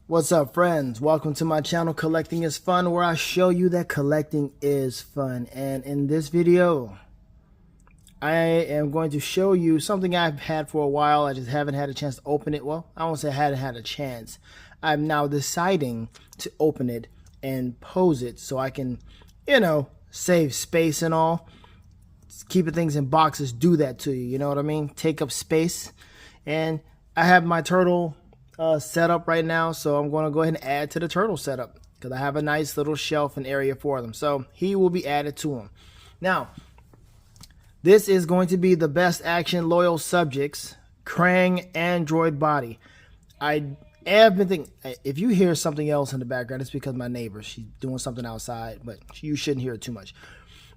What's up, friends? Welcome to my channel, Collecting is Fun, where I show you that collecting is fun. And in this video, I am going to show you something I've had for a while. I just haven't had a chance to open it. Well, I won't say I hadn't had a chance. I'm now deciding to open it and pose it so I can, save space and all. Keeping things in boxes do that to you, you know what I mean? Take up space. And I have my turtle set up right now, so I'm going to go ahead and add to the turtle setup because I have a nice little shelf and area for them, so he will be added to them. Now this is going to be the Best Action Loyal Subjects Krang Android body. I have been thinking, if you hear something else in the background, it's because my neighbor, she's doing something outside, but you shouldn't hear it too much.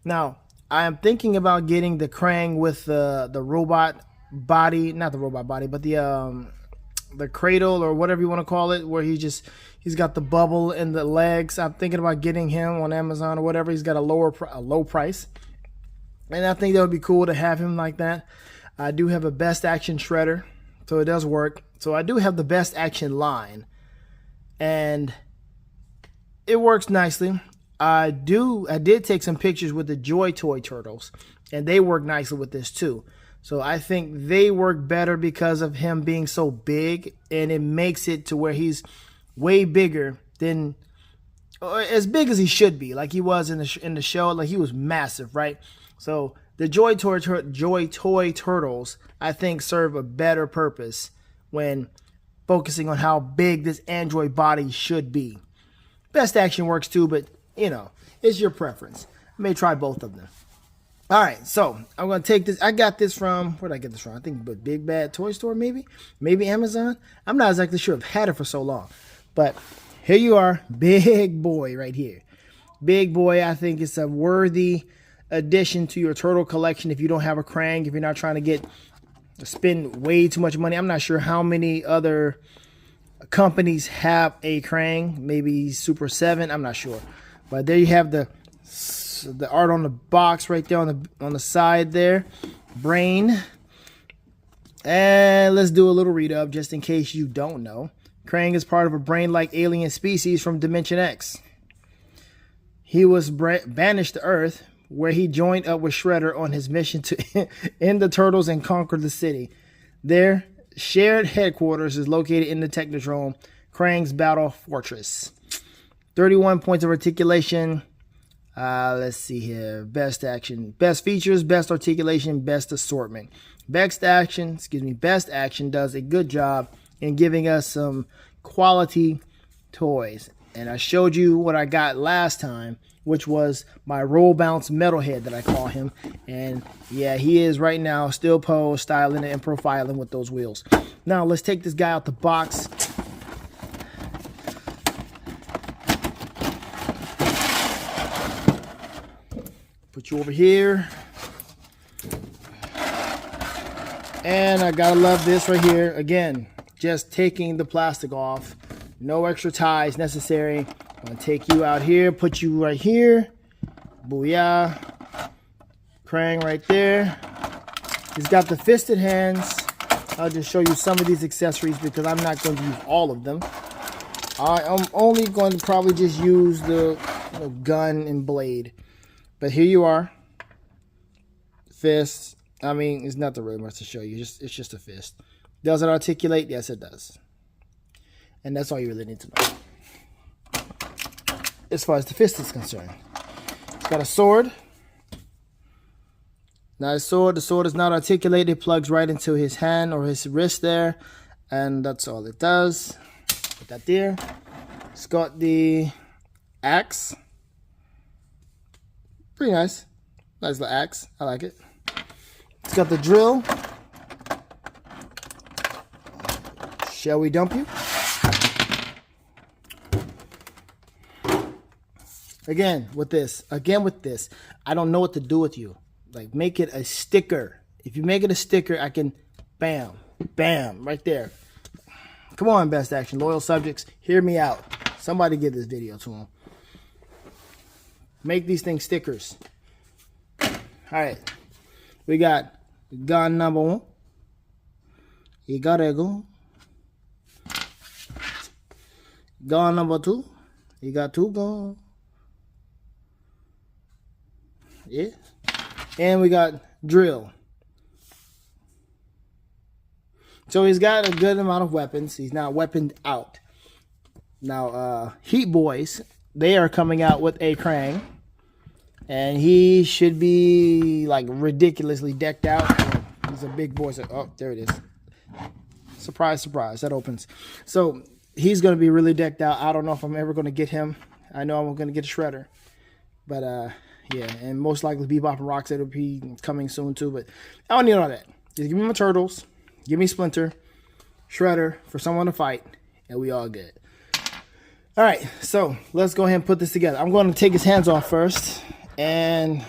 Now I am thinking about getting the Krang with the robot body, not the robot body, but the cradle or whatever you want to call it, where he's got the bubble in the legs. I'm thinking about getting him on Amazon or whatever. He's got a low price, and I think that would be cool to have him like that. I do have a Best Action shredder, so it does work. So I do have the Best Action line, and it works nicely. I did take some pictures with the Joy Toy turtles, and they work nicely with this too. So I think they work better because of him being so big, and it makes it to where he's way bigger than, as big as he should be, like he was in the show. Like, he was massive, right? So the Joy Toy turtles, I think, serve a better purpose when focusing on how big this android body should be. Best Action works too, but it's your preference. I may try both of them. All right, so I'm going to take this. I got this from, where did I get this from? I think Big Bad Toy Store, maybe Amazon. I'm not exactly sure. I've had it for so long. But here you are, big boy right here. Big boy, I think it's a worthy addition to your turtle collection if you don't have a Krang, if you're not trying to spend way too much money. I'm not sure how many other companies have a Krang, maybe Super 7, I'm not sure. But there you have the art on the box right there on the side there. Brain. And let's do a little read up just in case you don't know. Krang is part of a brain-like alien species from Dimension X. He was banished to Earth, where he joined up with Shredder on his mission to end the turtles and conquer the city. Their shared headquarters is located in the Technodrome, Krang's Battle Fortress. 31 points of articulation. Let's see here. Best Action, best features, best articulation, best assortment. Best Action does a good job in giving us some quality toys. And I showed you what I got last time, which was my roll bounce metalhead that I call him. And yeah, he is right now still posed, styling and profiling with those wheels. Now let's take this guy out the box. Put you over here. And I gotta love this right here. Again, just taking the plastic off. No extra ties necessary. I'm gonna take you out here, put you right here. Booyah. Krang right there. He's got the fisted hands. I'll just show you some of these accessories because I'm not going to use all of them. I'm only going to probably just use the gun and blade. But here you are. Fist. I mean, it's not really much to show you. It's just a fist. Does it articulate? Yes, it does. And that's all you really need to know. As far as the fist is concerned. It's got a sword. Nice sword. The sword is not articulated. It plugs right into his hand or his wrist there. And that's all it does. Put that there. It's got the axe. Pretty nice. Nice little axe. I like it. It's got the drill. Shall we dump you? Again with this, I don't know what to do with you. Like, make it a sticker. If you make it a sticker, I can, bam, bam, right there. Come on, Best Action Loyal Subjects, hear me out. Somebody give this video to them. Make these things stickers. All right, we got gun number 1. You gotta go. Gone number 2. You got 2 gone. Yeah. And we got drill. So he's got a good amount of weapons. He's not weaponed out. Now, Heat Boys, they are coming out with a Krang. And he should be like ridiculously decked out. He's a big boy. So, oh, there it is. Surprise, surprise. That opens. So he's going to be really decked out. I don't know if I'm ever going to get him. I know I'm going to get a Shredder. But, yeah. And most likely Bebop and Rocksteady will be coming soon too. But I don't need all that. Just give me my Turtles. Give me Splinter. Shredder for someone to fight. And we all good. All right. So let's go ahead and put this together. I'm going to take his hands off first. And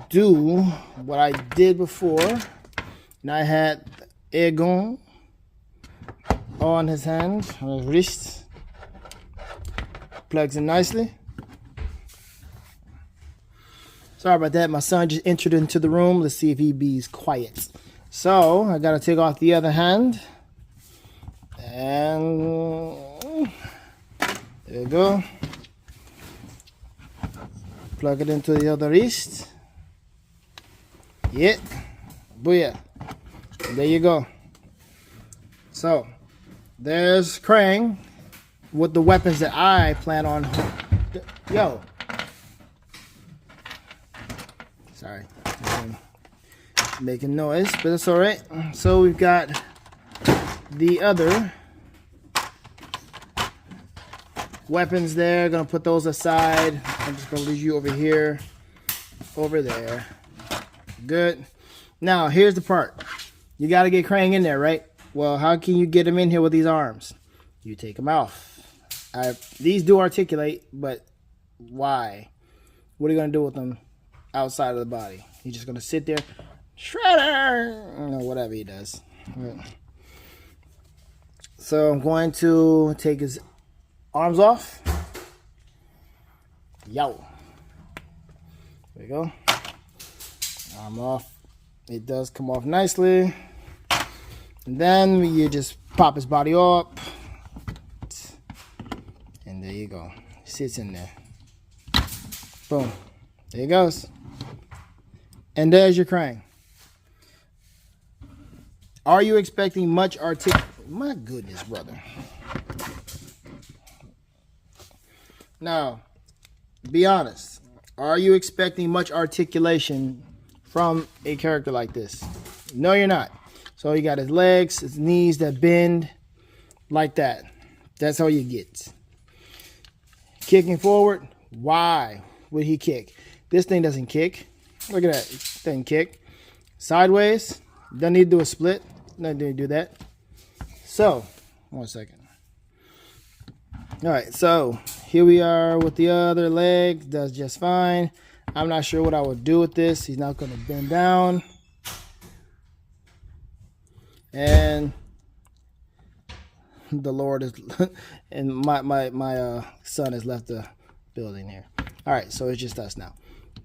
do what I did before. And I had Egon on his hand, on his wrist. Plugs in nicely. Sorry about that. My son just entered into the room. Let's see if he be's quiet. So I got to take off the other hand. And there you go. Plug it into the other wrist. Yeah. Booyah. There you go. So, there's Krang with the weapons that I plan on. Yo. Sorry. Making noise, but it's alright. So, we've got the other weapons there. Gonna put those aside. I'm just gonna leave you over here, over there. Good. Now here's the part. You gotta get Krang in there, right? Well, how can you get him in here with these arms? You take them off. These do articulate, but why? What are you gonna do with them outside of the body? He's just gonna sit there, Shredder, whatever he does. So I'm going to take his arms off. Yo. There you go. Arm off. It does come off nicely. And then you just pop his body up. And there you go. Sits in there. Boom. There he goes. And there's your Krang. Are you expecting much My goodness, brother. Now, be honest. Are you expecting much articulation from a character like this? No, you're not. So you got his legs, his knees that bend like that. That's all you get. Kicking forward. Why would he kick? This thing doesn't kick. Look at that. It doesn't kick. Sideways. Doesn't need to do a split. Doesn't need to do that. So, 1 second. All right, so here we are with the other leg. Does just fine. I'm not sure what I would do with this. He's not going to bend down. And the Lord is, and my son has left the building here. All right, so it's just us now.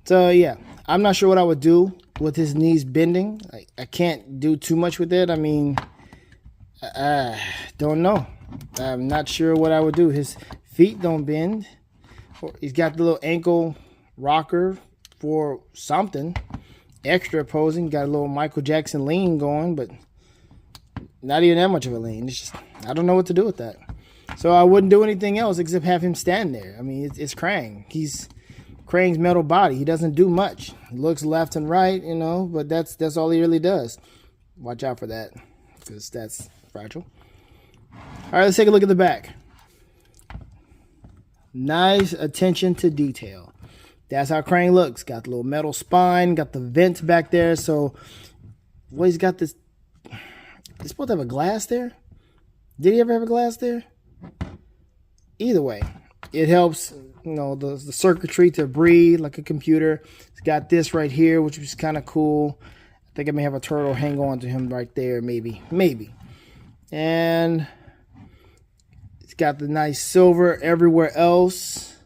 So yeah, I'm not sure what I would do with his knees bending. I can't do too much with it. I mean, don't know. I'm not sure what I would do. His feet don't bend. He's got the little ankle rocker for something. Extra posing. Got a little Michael Jackson lean going, but not even that much of a lean. It's just, I don't know what to do with that. So I wouldn't do anything else except have him stand there. I mean, it's Krang. He's Krang's metal body. He doesn't do much. He looks left and right, you know, but that's all he really does. Watch out for that, because that's fragile. All right, let's take a look at the back. Nice attention to detail. That's how Krang looks. Got the little metal spine, got the vents back there. So, well, he's got this. He's supposed to have a glass there. Did he ever have a glass there? Either way, it helps, you know, the circuitry to breathe like a computer. It's got this right here, which is kind of cool. I think I may have a turtle hang on to him right there, maybe. And it's got the nice silver everywhere else.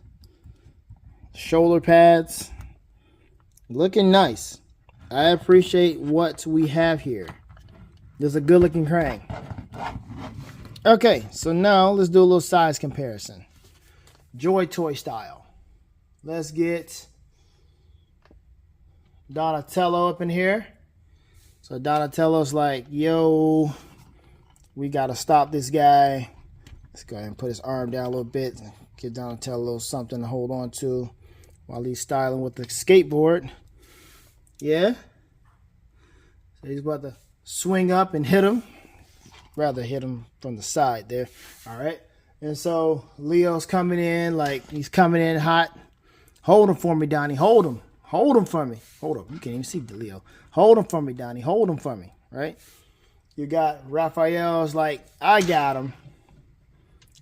Shoulder pads. Looking nice. I appreciate what we have here. There's a good looking Krang. Okay, so now let's do a little size comparison. Joy Toy style. Let's get Donatello up in here. So Donatello's like, yo, we got to stop this guy. Let's go ahead and put his arm down a little bit. Give Donatello something to hold on to while he's styling with the skateboard. Yeah. So he's about to swing up and hit him. Rather hit him from the side there. All right. And so Leo's coming in like he's coming in hot. Hold him for me, Donnie. Hold him. Hold him for me. Hold him. You can't even see the Leo. Hold him for me, Donnie. Hold him for me. Right? You got Raphael's like, I got him.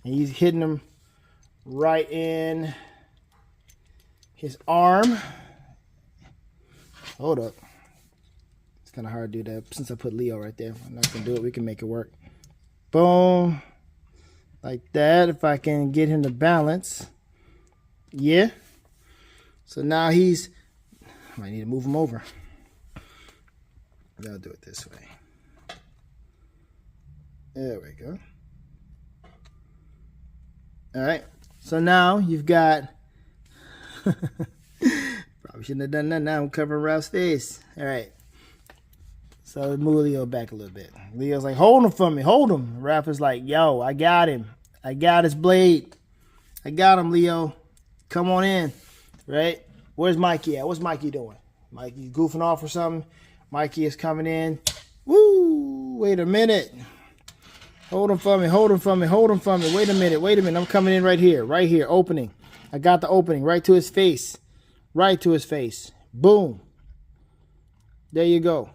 And he's hitting him right in his arm. Hold up. It's kind of hard to do that. Since I put Leo right there, I'm not going to do it. We can make it work. Boom. Like that. If I can get him to balance. Yeah. So now he's... I might need to move him over. I'll do it this way. There we go. All right. So now you've got... Probably shouldn't have done that. Now I'm covering Ralph's face. All right. So move Leo back a little bit. Leo's like, hold him for me. Hold him. Ralph is like, yo, I got him. I got his blade. I got him, Leo. Come on in. Right? Where's Mikey at? What's Mikey doing? Mikey's goofing off or something. Mikey is coming in. Woo! Wait a minute. Hold him for me. Hold him for me. Hold him for me. Wait a minute. Wait a minute. I'm coming in right here. Right here. Opening. I got the opening. Right to his face. Right to his face. Boom. There you go.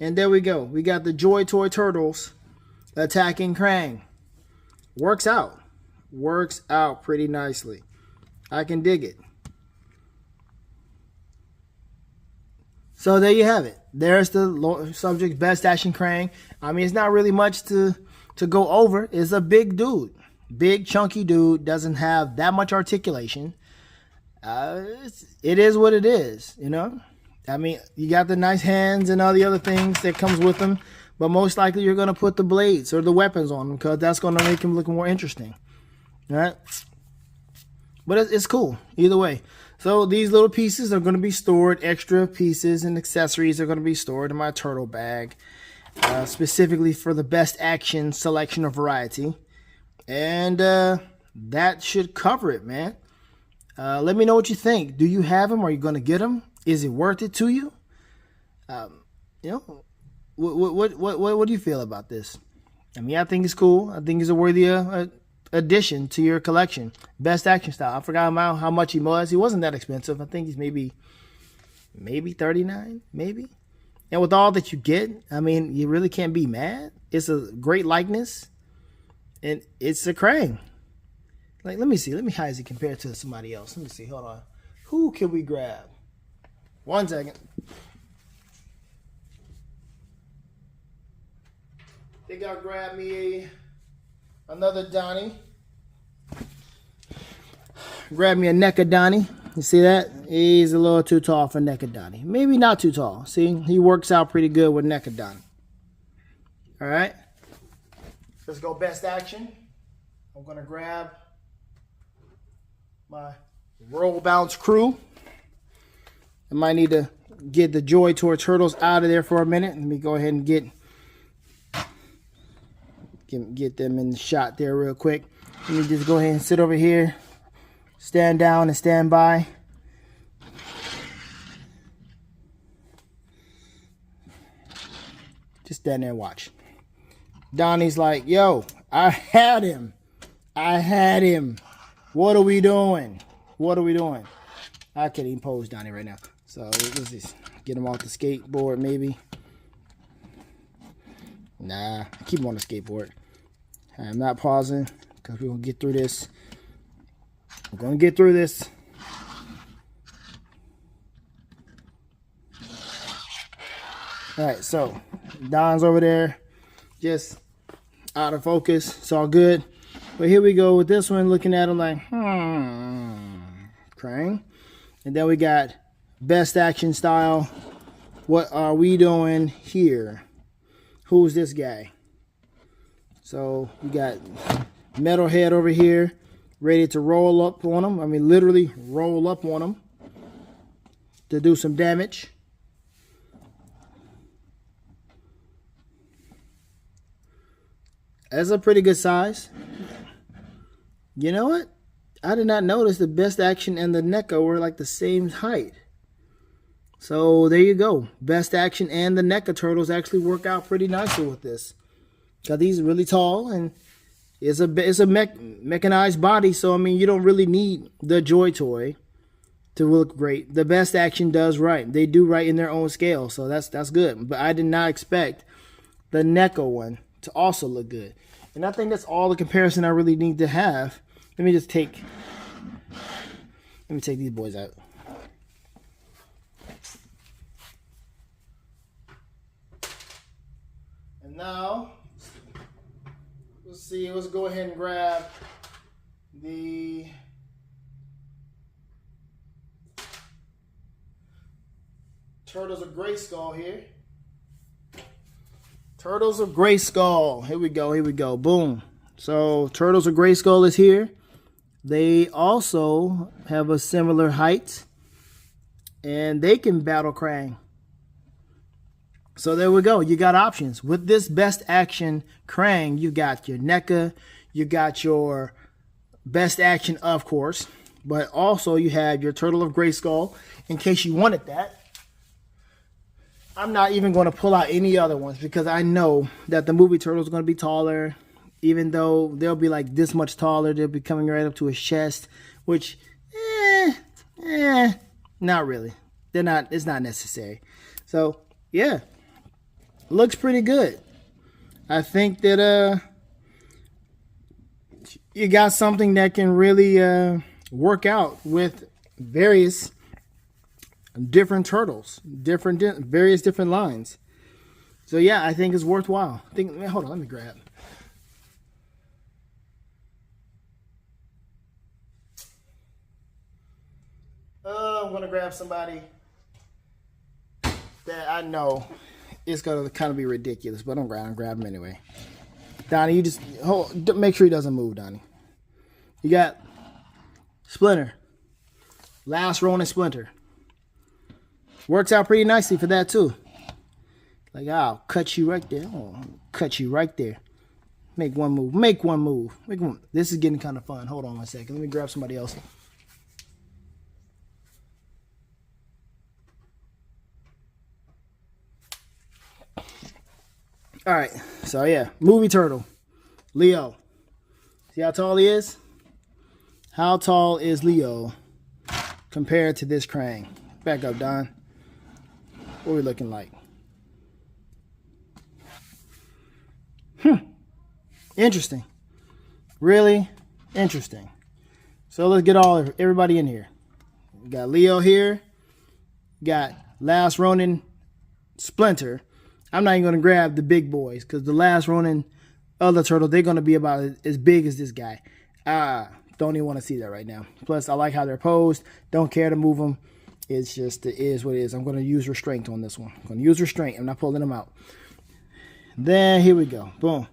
And there we go. We got the Joy Toy Turtles attacking Krang. Works out. Works out pretty nicely. I can dig it. So there you have it. There's the subject, BST AXN Krang. I mean, it's not really much to go over. It's a big dude. Big, chunky dude. Doesn't have that much articulation. It is what it is, you know? I mean, you got the nice hands and all the other things that comes with them. But most likely you're going to put the blades or the weapons on him because that's going to make him look more interesting. All right? But it's cool either way. So these little pieces are going to be stored. Extra pieces and accessories are going to be stored in my turtle bag. Specifically for the BST AXN selection of variety. And that should cover it, man. Let me know what you think. Do you have them? Are you going to get them? Is it worth it to you? You know, what do you feel about this? I mean, I think it's cool. I think it's a worthy addition to your collection. BST AXN style. I forgot how much he was. He wasn't that expensive. I think he's maybe $39, maybe. And with all that you get, I mean, you really can't be mad. It's a great likeness, and it's a Krang. Like, let me see. Let me how does he compare to somebody else? Let me see. Hold on. Who can we grab? 1 second. I think I'll grab me another Donnie. Grab me a NECA Donnie. You see that? He's a little too tall for NECA Donnie. Maybe not too tall. See, he works out pretty good with NECA Donnie. All right. Let's go BST AXN. I'm going to grab my roll bounce crew. I might need to get the Joy Toy Turtles out of there for a minute. Let me go ahead and get them in the shot there real quick. Let me just go ahead and sit over here, stand down and stand by. Just stand there and watch. Donnie's like, yo, I had him. I had him. What are we doing? What are we doing? I can't even pose Donnie right now. So let's just get him off the skateboard maybe. Nah, keep him on the skateboard. I'm not pausing because we're going to get through this. We're going to get through this. All right, so Don's over there just out of focus. It's all good. But here we go with this one, looking at him like, Krang. And then we got BST AXN style. What are we doing here? Who's this guy? So you got metal head over here, ready to roll up on them. I mean, literally roll up on them to do some damage. That's a pretty good size. You know what? I did not notice the Best Action and the NECA were like the same height. So there you go. Best Action and the NECA turtles actually work out pretty nicely with this. Got these really tall, and it's a mechanized body, so I mean you don't really need the Joy Toy to look great. The Best Action does right. They do right in their own scale, so that's good. But I did not expect the NECA one to also look good. And I think that's all the comparison I really need to have. Let me take these boys out. And now, let's go ahead and grab the Turtles of Grayskull here. Turtles of Grayskull. Here we go. Boom. So Turtles of Grayskull is here. They also have a similar height, and they can battle Krang. So there we go. You got options. With this Best Action Krang, you got your NECA, you got your Best Action, of course, but also you have your Turtle of Grayskull in case you wanted that. I'm not even going to pull out any other ones because I know that the movie Turtle is going to be taller. Even though they'll be like this much taller, they'll be coming right up to his chest, which, not really. It's not necessary. So, yeah, looks pretty good. I think that you got something that can really work out with various different turtles, various different lines. So, yeah, I think it's worthwhile. Hold on, let me grab. I'm going to grab somebody that I know is going to kind of be ridiculous, but I'm going to grab him anyway. Donnie, you just make sure he doesn't move, Donnie. You got Splinter. Last Ronin Splinter. Works out pretty nicely for that, too. Like, I'll cut you right there. Oh, cut you right there. Make one move. Make one move. This is getting kind of fun. Hold on one second. Let me grab somebody else. All right, so yeah, movie turtle, Leo. See how tall he is? How tall is Leo compared to this Krang? Back up, Don. What are we looking like? Interesting. Really interesting. So let's get everybody in here. We got Leo here. Got Last Ronin Splinter. I'm not even going to grab the big boys because the Last Ronin other turtle, they're going to be about as big as this guy. Don't even want to see that right now. Plus, I like how they're posed. Don't care to move them. It's just, it is what it is. I'm going to use restraint on this one. I'm going to use restraint. I'm not pulling them out. Then, here we go. Boom.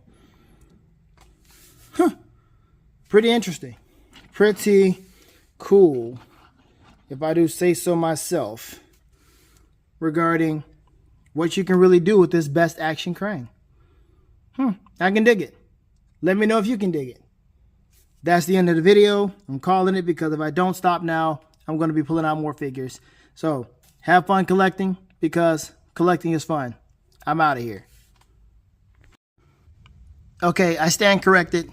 Pretty interesting. Pretty cool, if I do say so myself, regarding what you can really do with this Best Action Krang. I can dig it. Let me know if you can dig it. That's the end of the video. I'm calling it because if I don't stop now, I'm going to be pulling out more figures. So, have fun collecting because collecting is fun. I'm out of here. Okay, I stand corrected.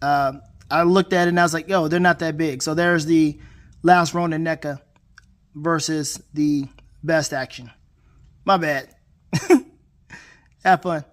I looked at it and I was like, yo, they're not that big. So there's the Last Ronin NECA versus the Best Action. My bad. Have fun.